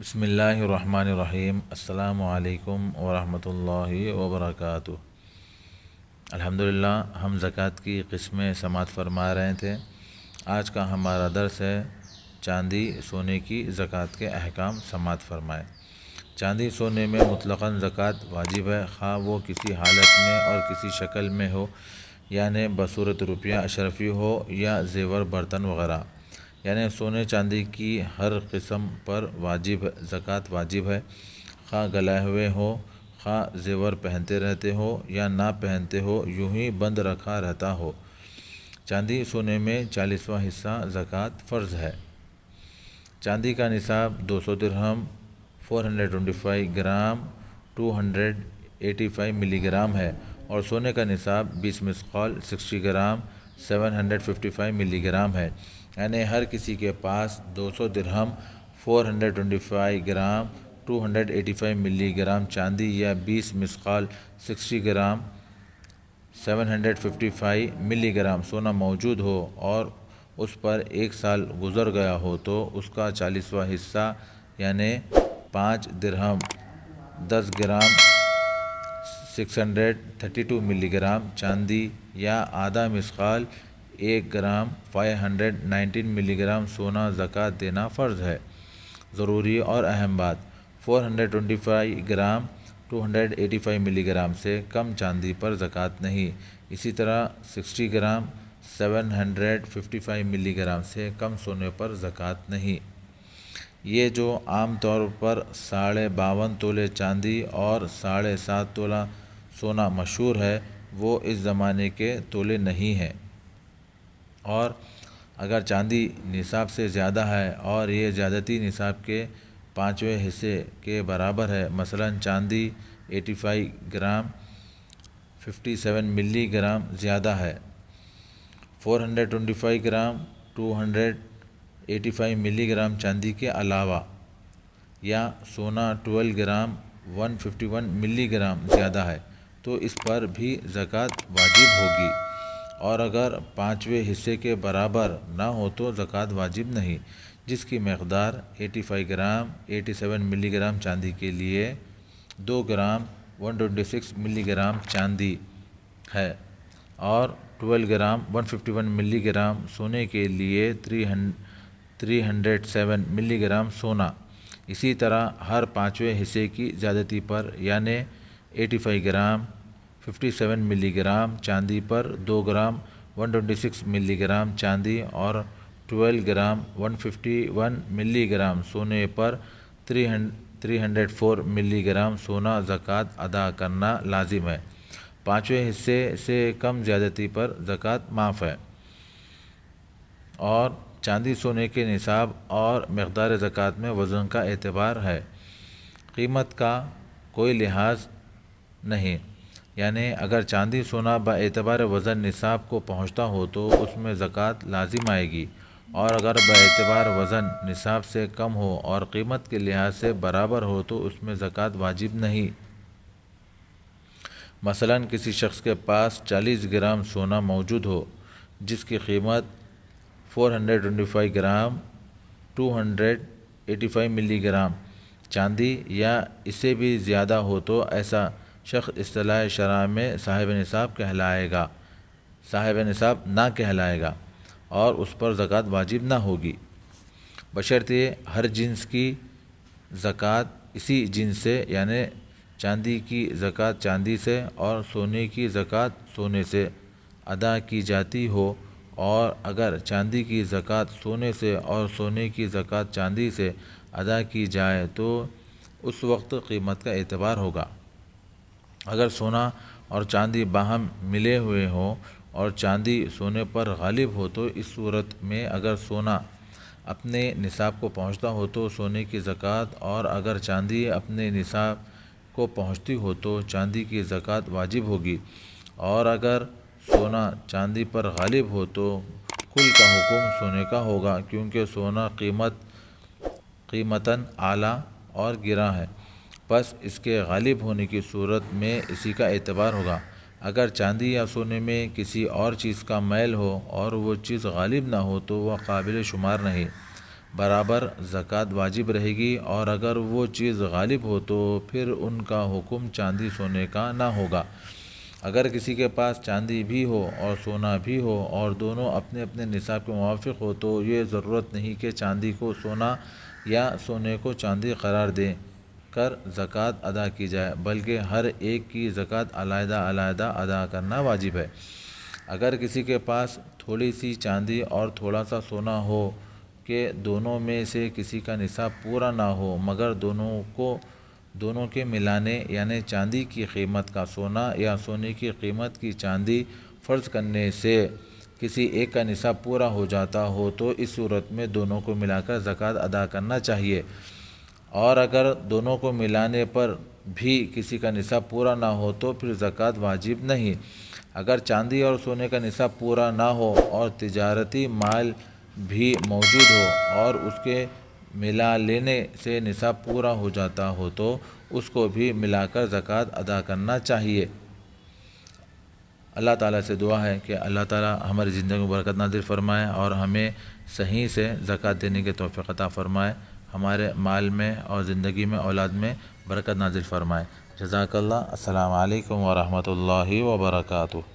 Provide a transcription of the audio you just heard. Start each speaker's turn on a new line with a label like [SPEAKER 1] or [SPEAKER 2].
[SPEAKER 1] بسم اللہ الرحمن الرحیم۔ السلام علیکم ورحمۃ اللہ وبرکاتہ۔ الحمدللہ ہم زکوٰۃ کی قسمیں سماعت فرما رہے تھے۔ آج کا ہمارا درس ہے چاندی سونے کی زکوٰۃ کے احکام سماعت فرمائے۔ چاندی سونے میں مطلقاً زکوٰۃ واجب ہے، خواہ وہ کسی حالت میں اور کسی شکل میں ہو، یعنی بصورت روپیہ اشرفی ہو یا زیور برتن وغیرہ، یعنی سونے چاندی کی ہر قسم پر زکوٰۃ واجب ہے، خواہ گلائے ہوئے ہو، خواہ زیور پہنتے رہتے ہو یا نہ پہنتے ہو، یوں ہی بند رکھا رہتا ہو۔ چاندی سونے میں 40واں حصہ زکوٰۃ فرض ہے۔ چاندی کا نصاب 200 درہم 425 گرام 285 ملی گرام ہے، اور سونے کا نصاب 20 مثقال 60 گرام 755 ملی گرام ہے، یعنی ہر کسی کے پاس 200 درہم 425 گرام 285 ملی گرام چاندی یا 20 مثقال 60 گرام 755 ملی گرام سونا موجود ہو، اور اس پر 1 سال گزر گیا ہو تو اس کا 40واں حصہ یعنی 5 درہم 10 گرام 632 ملی گرام چاندی یا آدھا مثقال 1 گرام 519 ملی گرام سونا زکوٰۃ دینا فرض ہے۔ ضروری اور اہم بات: 425 گرام 285 ملی گرام سے کم چاندی پر زکوٰۃ نہیں، اسی طرح 60 گرام 755 ملی گرام سے کم سونے پر زکوٰۃ نہیں۔ یہ جو عام طور پر 52.5 تولے چاندی اور 7.5 تولہ سونا مشہور ہے، وہ اس زمانے کے تولے نہیں ہیں، اور اگر چاندی نصاب سے زیادہ ہے اور یہ زیادتی نصاب کے 5ویں حصے کے برابر ہے، مثلا چاندی 85 گرام 57 ملی گرام زیادہ ہے، 425 گرام 285 ملی گرام چاندی کے علاوہ، یا سونا 12 گرام 151 ملی گرام زیادہ ہے، تو اس پر بھی زکوٰۃ واجب ہوگی، اور اگر 5ویں حصے کے برابر نہ ہو تو زکوٰۃ واجب نہیں۔ جس کی مقدار 85 گرام 87 ملی گرام چاندی کے لیے 2 گرام 126 ملی گرام چاندی ہے، اور 12 گرام 151 ملی گرام سونے کے لیے 307 ملی گرام سونا۔ اسی طرح ہر 5ویں حصے کی زیادتی پر، یعنی 85 گرام 57 ملی گرام چاندی پر 2 گرام 126 ملی گرام چاندی اور 12 گرام 151 ملی گرام سونے پر 304 ملی گرام سونا زکوٰۃ ادا کرنا لازم ہے۔ 5ویں حصے سے کم زیادتی پر زکوٰۃ معاف ہے۔ اور چاندی سونے کے نصاب اور مقدار زکوٰۃ میں وزن کا اعتبار ہے، قیمت کا کوئی لحاظ نہیں، یعنی اگر چاندی سونا باعتبار وزن نصاب کو پہنچتا ہو تو اس میں زکوٰۃ لازم آئے گی، اور اگر باعتبار وزن نصاب سے کم ہو اور قیمت کے لحاظ سے برابر ہو تو اس میں زکوٰۃ واجب نہیں۔ مثلا کسی شخص کے پاس 40 گرام سونا موجود ہو جس کی قیمت 425 گرام 285 ملی گرام چاندی یا اس سے بھی زیادہ ہو تو ایسا شخص اصطلاح شرع میں صاحب نصاب نہ کہلائے گا، اور اس پر زکوٰۃ واجب نہ ہوگی، بشرطیہ ہر جنس کی زکوٰۃ اسی جنس سے، یعنی چاندی کی زکوٰۃ چاندی سے اور سونے کی زکوٰۃ سونے سے ادا کی جاتی ہو، اور اگر چاندی کی زکوٰۃ سونے سے اور سونے کی زکوٰۃ چاندی سے ادا کی جائے تو اس وقت قیمت کا اعتبار ہوگا۔ اگر سونا اور چاندی باہم ملے ہوئے ہوں اور چاندی سونے پر غالب ہو تو اس صورت میں اگر سونا اپنے نصاب کو پہنچتا ہو تو سونے کی زکوٰۃ، اور اگر چاندی اپنے نصاب کو پہنچتی ہو تو چاندی کی زکوٰۃ واجب ہوگی، اور اگر سونا چاندی پر غالب ہو تو کل کا حکم سونے کا ہوگا، کیونکہ سونا قیمتاً اعلیٰ اور گراں ہے، پس اس کے غالب ہونے کی صورت میں اسی کا اعتبار ہوگا۔ اگر چاندی یا سونے میں کسی اور چیز کا میل ہو اور وہ چیز غالب نہ ہو تو وہ قابل شمار نہیں۔ برابر زکوٰۃ واجب رہے گی، اور اگر وہ چیز غالب ہو تو پھر ان کا حکم چاندی سونے کا نہ ہوگا۔ اگر کسی کے پاس چاندی بھی ہو اور سونا بھی ہو اور دونوں اپنے اپنے نصاب کے موافق ہو تو یہ ضرورت نہیں کہ چاندی کو سونا یا سونے کو چاندی قرار دے کر زکوٰۃ ادا کی جائے، بلکہ ہر ایک کی زکوٰۃ علیحدہ علیحدہ ادا کرنا واجب ہے۔ اگر کسی کے پاس تھوڑی سی چاندی اور تھوڑا سا سونا ہو کہ دونوں میں سے کسی کا نصاب پورا نہ ہو، مگر دونوں کے ملانے یعنی چاندی کی قیمت کا سونا یا سونے کی قیمت کی چاندی فرض کرنے سے کسی ایک کا نصاب پورا ہو جاتا ہو تو اس صورت میں دونوں کو ملا کر زکوٰۃ ادا کرنا چاہیے، اور اگر دونوں کو ملانے پر بھی کسی کا نصاب پورا نہ ہو تو پھر زکوٰۃ واجب نہیں۔ اگر چاندی اور سونے کا نصاب پورا نہ ہو اور تجارتی مال بھی موجود ہو اور اس کے ملا لینے سے نصاب پورا ہو جاتا ہو تو اس کو بھی ملا کر زکوٰۃ ادا کرنا چاہیے۔ اللہ تعالیٰ سے دعا ہے کہ اللہ تعالیٰ ہماری زندگی میں برکت نازل فرمائے اور ہمیں صحیح سے زکوٰۃ دینے کی توفیق عطا فرمائے، ہمارے مال میں اور زندگی میں اولاد میں برکت نازل فرمائے۔ جزاک اللہ۔ السلام علیکم ورحمۃ اللہ وبرکاتہ۔